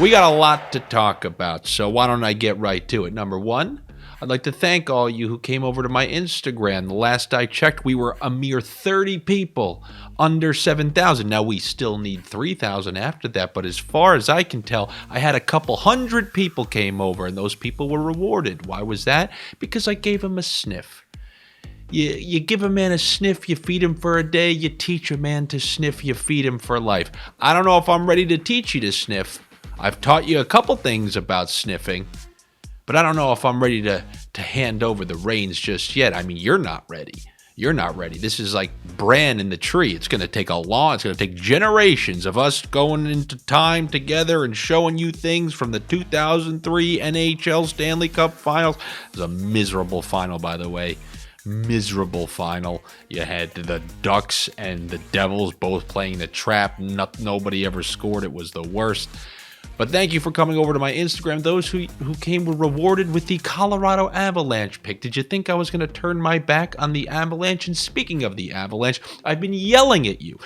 We got a lot to talk about, so why don't I get right to it? Number one, I'd like to thank all you who came over to my Instagram. The last I checked, we were a mere 30 people, under 7,000. Now, we still need 3,000 after that, but as far as I can tell, I had a couple hundred people came over, and those people were rewarded. Why was that? Because I gave them a sniff. You give a man a sniff, you feed him for a day, you teach a man to sniff, you feed him for life. I don't know if I'm ready to teach you to sniff. I've taught you a couple things about sniffing, but I don't know if I'm ready to hand over the reins just yet. I mean, you're not ready. You're not ready. This is like bran in the tree. It's going to take it's going to take generations of us going into time together and showing you things from the 2003 NHL Stanley Cup Finals. It was a miserable final, by the way. Miserable final. You had the Ducks and the Devils both playing the trap. Nobody ever scored. It was the worst. But thank you for coming over to my Instagram. Those who came were rewarded with the Colorado Avalanche pick. Did you think I was going to turn my back on the Avalanche? And speaking of the Avalanche, I've been yelling at you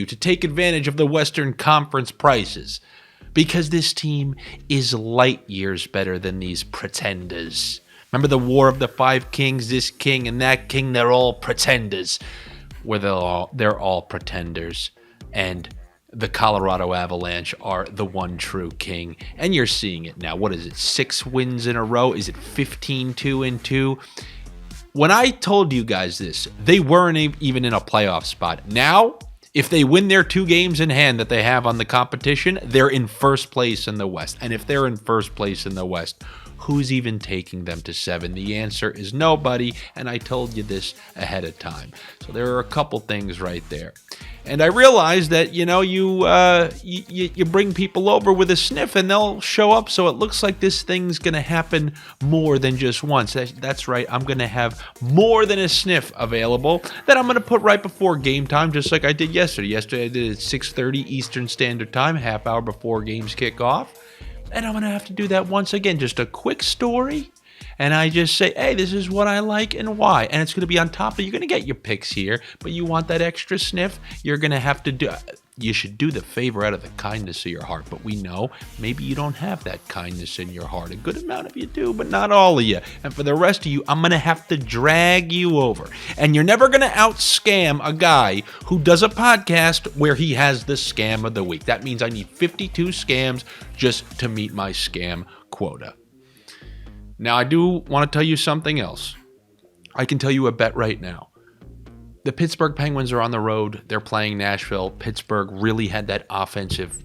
to take advantage of the Western Conference prices. Because this team is light years better than these pretenders. Remember the War of the Five Kings? This king and that king, they're all pretenders. They're all pretenders. And the Colorado Avalanche are the one true king. And you're seeing it now. What is it? 6 wins in a row? Is it 15-2-2? When I told you guys this, they weren't even in a playoff spot. Now, if they win their 2 games in hand that they have on the competition, they're in first place in the West. And if they're in first place in the West, who's even taking them to 7? The answer is nobody, and I told you this ahead of time. So there are a couple things right there. And I realized that, you bring people over with a sniff and they'll show up, so it looks like this thing's going to happen more than just once. That's right, I'm going to have more than a sniff available that I'm going to put right before game time, just like I did yesterday. Yesterday I did it at 6:30 Eastern Standard Time, half hour before games kick off. And I'm going to have to do that once again. Just a quick story. And I just say, hey, this is what I like and why. And it's going to be on top of, you're going to get your picks here, but you want that extra sniff, you're going to have to you should do the favor out of the kindness of your heart. But we know maybe you don't have that kindness in your heart. A good amount of you do, but not all of you. And for the rest of you, I'm going to have to drag you over. And you're never going to out-scam a guy who does a podcast where he has the scam of the week. That means I need 52 scams just to meet my scam quota. Now, I do want to tell you something else. I can tell you a bet right now. The Pittsburgh Penguins are on the road. They're playing Nashville. Pittsburgh really had that offensive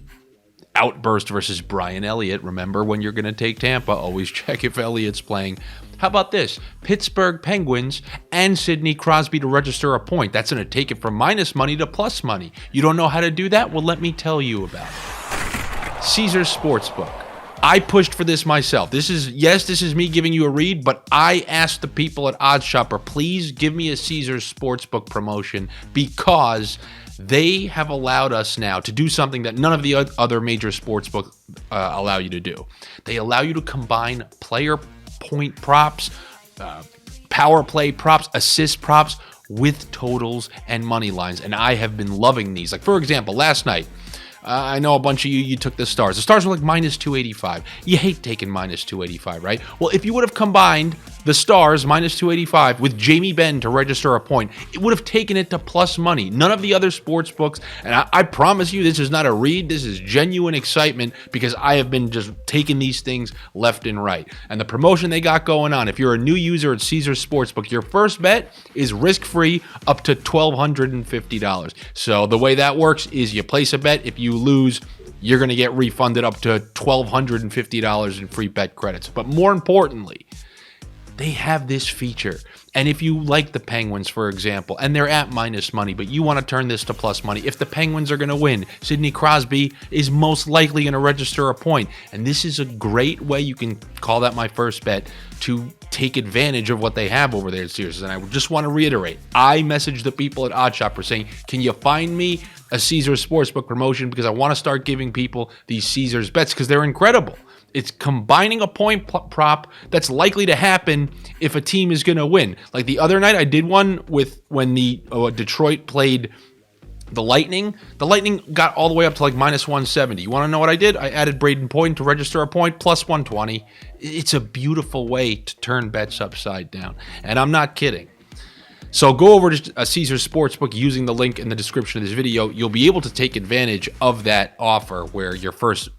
outburst versus Brian Elliott. Remember, when you're going to take Tampa, always check if Elliott's playing. How about this? Pittsburgh Penguins and Sidney Crosby to register a point. That's going to take it from minus money to plus money. You don't know how to do that? Well, let me tell you about it. Caesars Sportsbook. I pushed for this myself. This is me giving you a read, but I asked the people at OddsShopper, please give me a Caesars Sportsbook promotion, because they have allowed us now to do something that none of the other major sportsbook allow you to do. They allow you to combine player point props, power play props, assist props with totals and money lines, and I have been loving these. Like, for example, last night, I know a bunch of you took the Stars. The Stars were like minus 285. You hate taking minus 285, right? Well, if you would have combined the Stars minus 285 with Jamie Benn to register a point, it would have taken it to plus money. None of the other sports books, and I promise you this is not a read, this is genuine excitement, because I have been just taking these things left and right. And the promotion they got going on, if you're a new user at Caesars Sportsbook, your first bet is risk-free up to $1,250. So the way that works is you place a bet. If you lose, you're going to get refunded up to $1,250 in free bet credits. But more importantly, they have this feature. And if you like the Penguins, for example, and they're at minus money, but you want to turn this to plus money, if the Penguins are going to win, Sidney Crosby is most likely going to register a point. And this is a great way, you can call that my first bet, to take advantage of what they have over there at Caesars. And I just want to reiterate, I messaged the people at OddsShopper saying, can you find me a Caesars Sportsbook promotion, because I want to start giving people these Caesars bets because they're incredible. It's combining a point prop that's likely to happen if a team is going to win. Like the other night, I did one with when the Detroit played The Lightning got all the way up to like minus 170. You want to know what I did? I added Braden Point to register a point, plus 120. It's a beautiful way to turn bets upside down. And I'm not kidding. So go over to Caesars Sportsbook using the link in the description of this video. You'll be able to take advantage of that offer where your first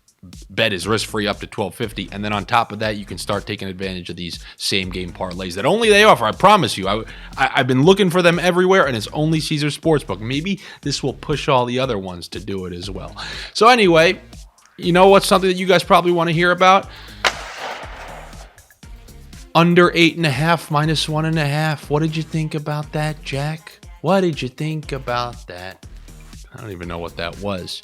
bet is risk-free up to $12.50, and then on top of that, you can start taking advantage of these same-game parlays that only they offer. I promise you. I've been looking for them everywhere, and it's only Caesars Sportsbook. Maybe this will push all the other ones to do it as well. So anyway, you know what's something that you guys probably want to hear about? Under 8.5, minus 1.5. What did you think about that, Jack? What did you think about that? I don't even know what that was.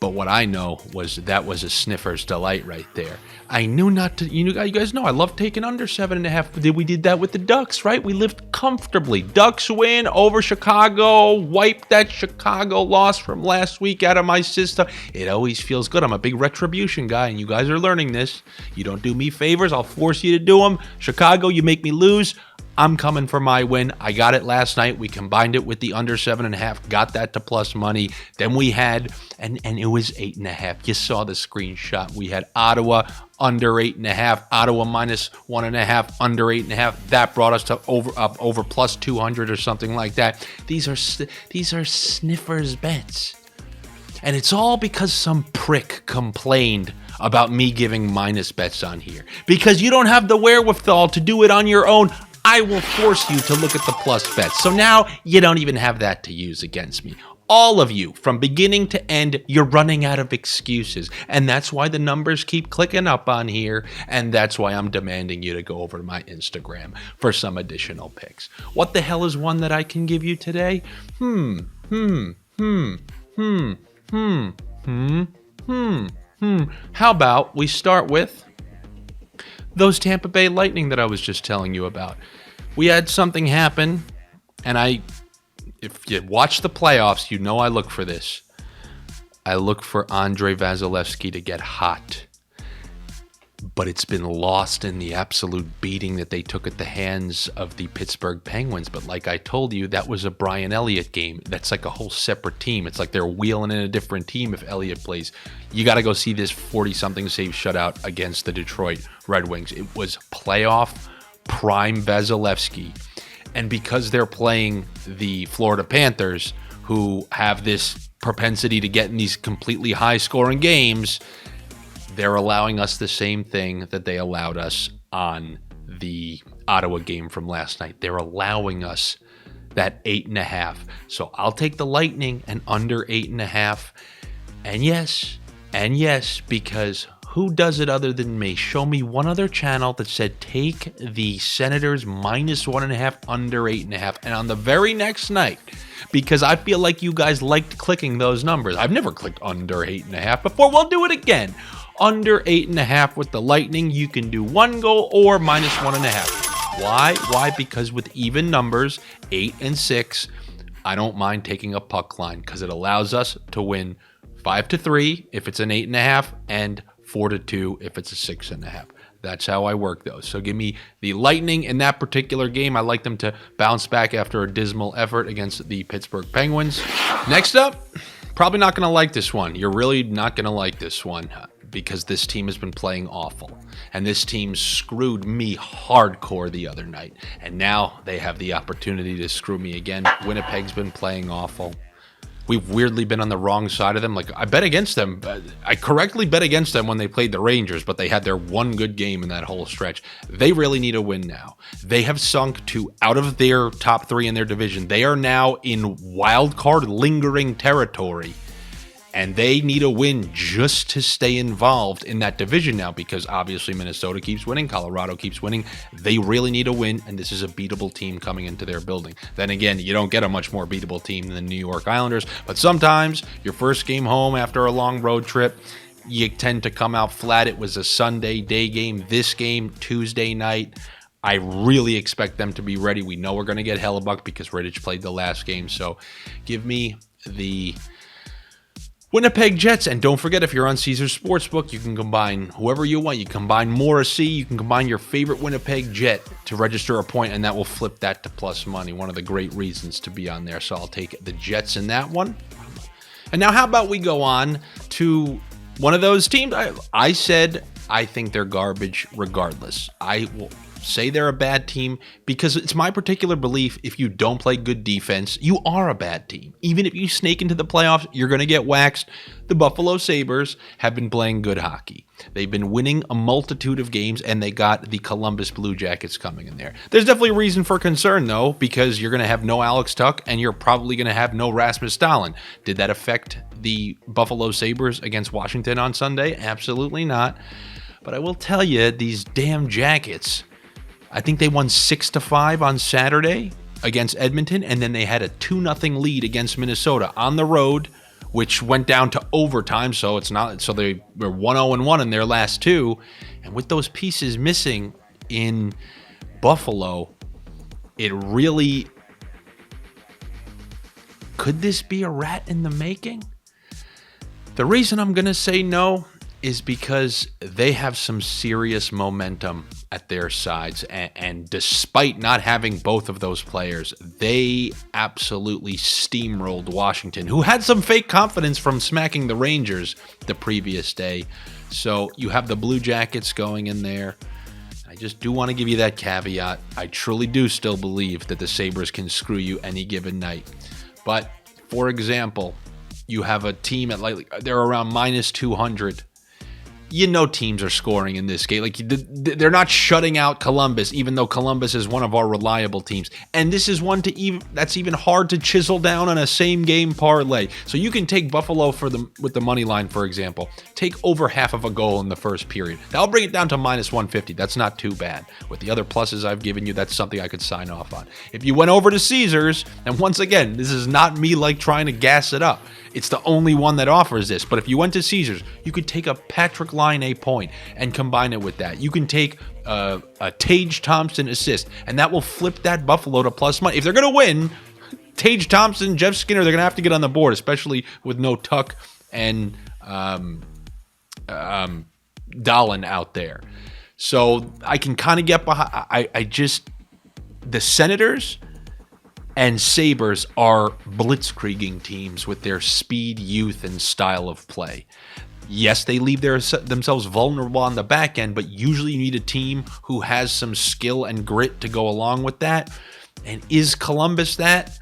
But what I know was that was a sniffer's delight right there. I knew not to, you guys know I love taking under 7.5. We did that with the Ducks, right? We lived comfortably. Ducks win over Chicago, wiped that Chicago loss from last week out of my system. It always feels good. I'm a big retribution guy, and you guys are learning this. You don't do me favors, I'll force you to do them. Chicago, you make me lose. I'm coming for my win. I got it last night. We combined it with the under 7.5, got that to plus money. Then we had, and it was 8.5. You saw the screenshot. We had Ottawa under 8.5, Ottawa minus 1.5, under 8.5. That brought us to over plus 200 or something like that. These are sniffers bets. And it's all because some prick complained about me giving minus bets on here. Because you don't have the wherewithal to do it on your own, I will force you to look at the plus bets. So now you don't even have that to use against me. All of you, from beginning to end, you're running out of excuses. And that's why the numbers keep clicking up on here. And that's why I'm demanding you to go over to my Instagram for some additional picks. What the hell is one that I can give you today? How about we start with those Tampa Bay Lightning that I was just telling you about. We had something happen, and if you watch the playoffs, you know I look for this. I look for Andrei Vasilevsky to get hot. But it's been lost in the absolute beating that they took at the hands of the Pittsburgh Penguins. But like I told you, that was a Brian Elliott game. That's like a whole separate team. It's like they're wheeling in a different team if Elliott plays. You got to go see this 40-something save shutout against the Detroit Red Wings. It was playoff prime Vasilevsky. And because they're playing the Florida Panthers, who have this propensity to get in these completely high-scoring games, they're allowing us the same thing that they allowed us on the Ottawa game from last night. They're allowing us that 8.5. So I'll take the Lightning and under 8.5. And yes, because who does it other than me? Show me one other channel that said take the Senators minus 1.5, under 8.5. And on the very next night, because I feel like you guys liked clicking those numbers. I've never clicked under 8.5 before. We'll do it again. Under 8.5 with the Lightning, you can do one goal or minus 1.5. Why? Because with even numbers, 8 and 6, I don't mind taking a puck line because it allows us to win 5-3 if it's an 8.5 and 4-2 if it's a 6.5. That's how I work those. So give me the Lightning in that particular game. I like them to bounce back after a dismal effort against the Pittsburgh Penguins. Next up, probably not going to like this one. You're really not going to like this one because this team has been playing awful. And this team screwed me hardcore the other night. And now they have the opportunity to screw me again. Winnipeg's been playing awful. We've weirdly been on the wrong side of them. Like, I bet against them. I correctly bet against them when they played the Rangers, but they had their one good game in that whole stretch. They really need a win now. They have sunk to out of their top 3 in their division. They are now in wild card lingering territory. And they need a win just to stay involved in that division now because obviously Minnesota keeps winning, Colorado keeps winning. They really need a win, and this is a beatable team coming into their building. Then again, you don't get a much more beatable team than the New York Islanders, but sometimes your first game home after a long road trip, you tend to come out flat. It was a Sunday day game. This game, Tuesday night. I really expect them to be ready. We know we're going to get Hellebuck because Rittich played the last game, so give me the Winnipeg Jets, and don't forget, if you're on Caesars Sportsbook, you can combine whoever you want. You combine Morrissey, you can combine your favorite Winnipeg Jet to register a point, and that will flip that to plus money. One of the great reasons to be on there, so I'll take the Jets in that one. And now how about we go on to one of those teams? I said I think they're garbage regardless. I will say they're a bad team because it's my particular belief, if you don't play good defense, you are a bad team. Even if you snake into the playoffs, you're going to get waxed. The Buffalo Sabres have been playing good hockey. They've been winning a multitude of games, and they got the Columbus Blue Jackets coming in there. There's definitely a reason for concern, though, because you're going to have no Alex Tuch, and you're probably going to have no Rasmus Dahlin. Did that affect the Buffalo Sabres against Washington on Sunday? Absolutely not. But I will tell you, these damn Jackets, I think they won 6-5 on Saturday against Edmonton, and then they had a 2-0 lead against Minnesota on the road, which went down to overtime. So they were 1-0-1 in their last two, and with those pieces missing in Buffalo, it really could this be a rat in the making? The reason I'm going to say no is because they have some serious momentum at their sides, and despite not having both of those players, they absolutely steamrolled Washington, who had some fake confidence from smacking the Rangers the previous day. So you have the Blue Jackets going in there. I just do want to give you that caveat. I truly do still believe that the Sabres can screw you any given night. But, for example, you have a team at they're around minus 200. You know teams are scoring in this game. They're not shutting out Columbus, even though Columbus is one of our reliable teams. And this is one that's even hard to chisel down on a same game parlay. So you can take Buffalo with the money line, for example. Take over half of a goal in the first period. That'll bring it down to minus 150. That's not too bad. With the other pluses I've given you, that's something I could sign off on. If you went over to Caesars, and once again, this is not me trying to gas it up. It's the only one that offers this. But if you went to Caesars, you could take a Patrick Laine point and combine it with that. You can take a Tage Thompson assist, and that will flip that Buffalo to plus money. If they're going to win, Tage Thompson, Jeff Skinner, they're going to have to get on the board, especially with no Tuch and Dahlin out there. So I can kind of get behind. The Senators and Sabres are blitzkrieging teams with their speed, youth, and style of play. Yes, they leave themselves vulnerable on the back end, but usually you need a team who has some skill and grit to go along with that. And is Columbus that?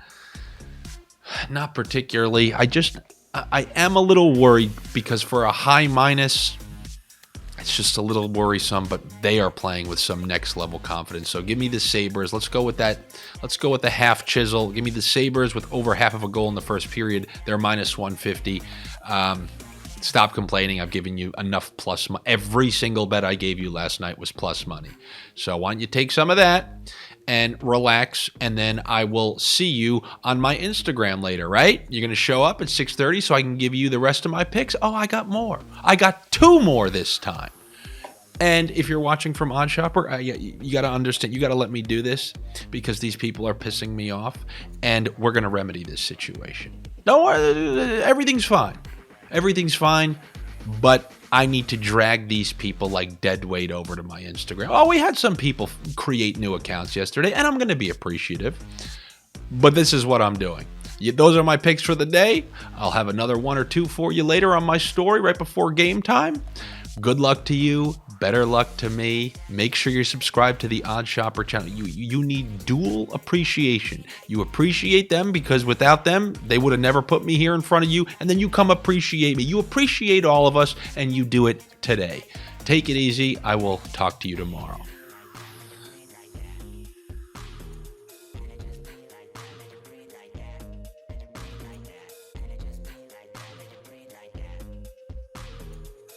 Not particularly. I am a little worried because for a high minus, it's just a little worrisome, but they are playing with some next level confidence. So give me the Sabres. Let's go with that. Let's go with the half chisel. Give me the Sabres with over half of a goal in the first period. They're minus 150. Stop complaining. I've given you enough plus money. Every single bet I gave you last night was plus money. So why don't you take some of that and relax, and then I will see you on my Instagram later, right? You're going to show up at 6:30 so I can give you the rest of my picks. Oh, I got more. I got 2 more this time. And if you're watching from OddsShopper, you got to understand, you got to let me do this because these people are pissing me off, and we're going to remedy this situation. Don't worry, everything's fine. Everything's fine, but I need to drag these people like dead weight over to my Instagram. Oh, we had some people create new accounts yesterday, and I'm going to be appreciative, but this is what I'm doing. Those are my picks for the day. I'll have another 1 or 2 for you later on my story right before game time. Good luck to you. Better luck to me. Make sure you're subscribed to the OddsShopper channel. You need dual appreciation. You appreciate them because without them, they would have never put me here in front of you. And then you come appreciate me. You appreciate all of us, and you do it today. Take it easy. I will talk to you tomorrow.